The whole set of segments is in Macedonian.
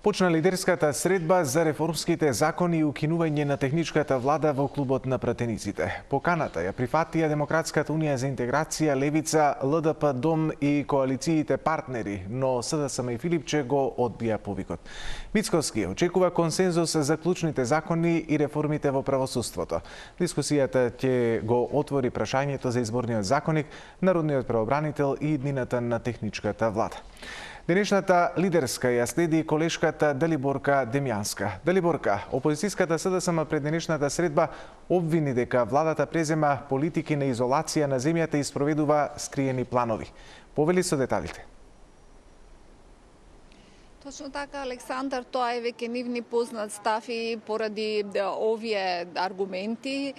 Почна лидерската средба за реформските закони и укинување на техничката влада во клубот на пратениците. Поканата ја прифатија Демократската унија за интеграција, Левица, ЛДП, Дом и коалициите партнери, но СДСМ и Филипче го одбија повикот. Мицковски очекува консензус за клучните закони и реформите во правосудството. Дискусијата ќе го отвори прашањето за изборниот законник, народниот правобранител и иднината на техничката влада. Денешната лидерска ја следи колешката Далиборка Демјанска. Далиборка, опозицијската СДСМ пред денешната средба обвини дека владата презема политики на изолација на земјата и спроведува скриени планови. Повели со деталите. Точно така, Александар, тоа е веќе нивни познат став и поради овие аргументи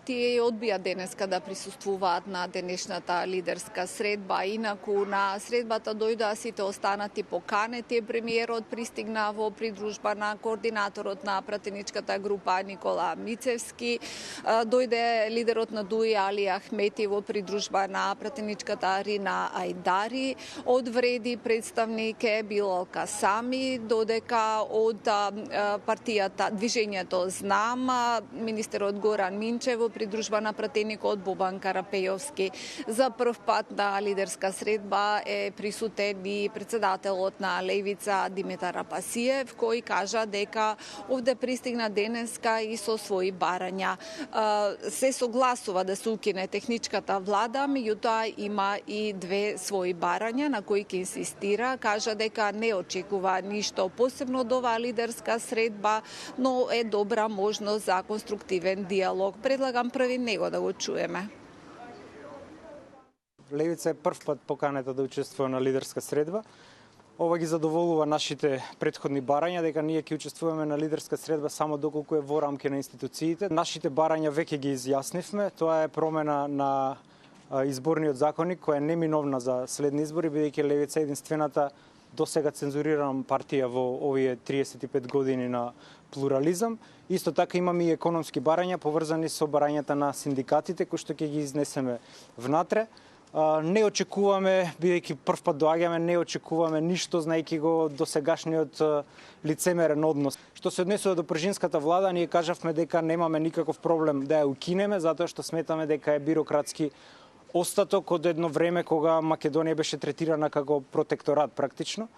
тие одбија денеска да присуствуваат на денешната лидерска средба. Инаку на средбата дојдоа сите останати поканети. Премиерот пристигна во придружба на координаторот на пратеничката група Никола Мицевски. Дојде лидерот на ДУИ Али Ахмети во придружба на пратеничката Арина Ајдари. Одвреди представник е Билалка Сами, додека од партијата Движењето Знам, министерот Горан Минчев во придружба на пратеникот Бобан Карапејовски. За прв пат на лидерска средба е присутен и председателот на Левица Димитар Апасиев, кој кажа дека овде пристигна денеска и со своји барања. Се согласува да се укине техничката влада, меѓутоа има и две своји барања на кои ќе инсистира. Кажа дека не очекува ништо посебно од оваа лидерска средба, но е добра можност за конструктивен диалог. Предлагам први него да го чуеме. Левица е прв пат поканета да учествува на лидерска средба. Ова ги задоволува нашите претходни барања, дека ние ќе учествуваме на лидерска средба само доколку е во рамки на институциите. Нашите барања веќе ги изјаснивме. Тоа е промена на изборниот законник, која е неминовна за следни избори, бидејќи Левица е единствената досега цензурирана партија во овие 35 години на плурализам. Исто така имаме и економски барања поврзани со барањата на синдикатите, кои што ќе ги изнесеме внатре. Не очекуваме, бидејќи прв пат доаѓаме, не очекуваме ништо, знаејќи го досегашниот лицемерен однос. Што се однесува до пржинската влада, ние кажавме дека немаме никаков проблем да ја укинеме, затоа што сметаме дека е бирократски остаток од едно време кога Македонија беше третирана како протекторат практично.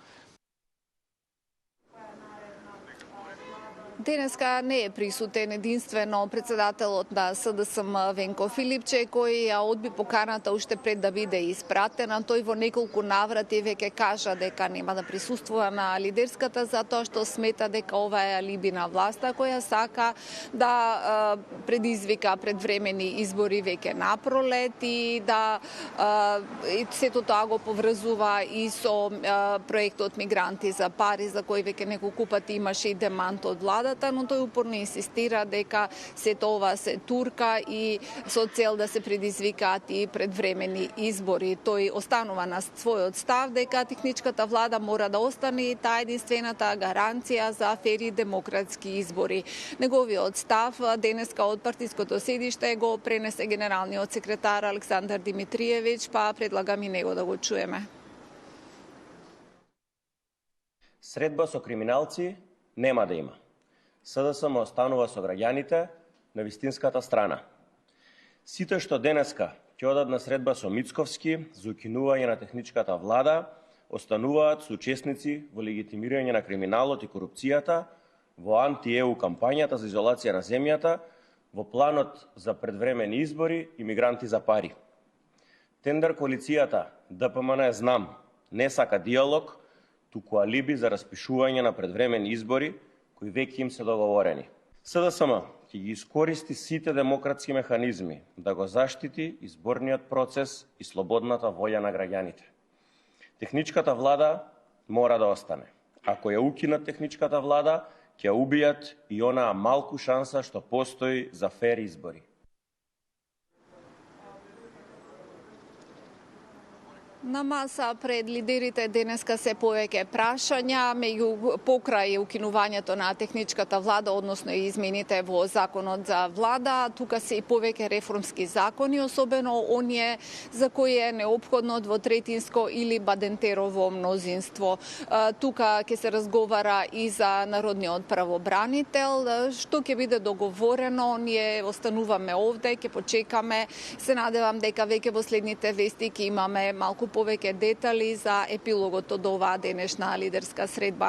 Денеска не е присутен единствено председателот на СДСМ Венко Филипче, кој ја одби поканата уште пред да биде испратена. Тој во неколку наврати веќе кажа дека нема да присуствува на лидерската затоа што смета дека ова е алиби на власта која сака да предизвика предвремени избори веќе напролет и да сето тоа го поврзува и со проектот Мигранти за пари, за кој веќе неколку пати имаше и демант од владата, но тој упорно инсистира дека сето ова се турка и со цел да се предизвикаат и предвремени избори. Тој останува на својот став дека техничката влада мора да остане и таа единствената гаранција за фери демократски избори. Неговиот став денеска од партиското седиште го пренесе генералниот секретар Александар Димитриевиќ, па предлагам и него да го чуеме. Средба со криминалци нема да има. СДСМ останува со граѓаните на вистинската страна. Сите што денеска ќе одат на средба со Мицковски за укинување на техничката влада, остануваат соучесници во легитимирање на криминалот и корупцијата, во анти-ЕУ кампањата за изолација на земјата, во планот за предвремени избори и мигранти за пари. Тендер коалицијата ДПМН Знам не сака диалог, туку алиби за распишување на предвремени избори кои веќе им се договорени. СДСМ ќе ги искористи сите демократски механизми да го заштити изборниот процес и слободната волја на граѓаните. Техничката влада мора да остане. Ако ја укинат техничката влада, ќе убијат и онаа малку шанса што постои за фер избори. На маса пред лидерите денеска се повеќе прашања покрај укинувањето на техничката влада, односно и измените во законот за влада. Тука се и повеќе реформски закони, особено оние за кои е неопходно двотретинско или бадентерово мнозинство. Тука ќе се разговара и за народниот правобранител, што ќе биде договорено. Ние остануваме овде, ќе почекаме. Се надевам дека веќе во следните вести ќе имаме малку повеќе детали за епилогот од оваа денешна лидерска средба.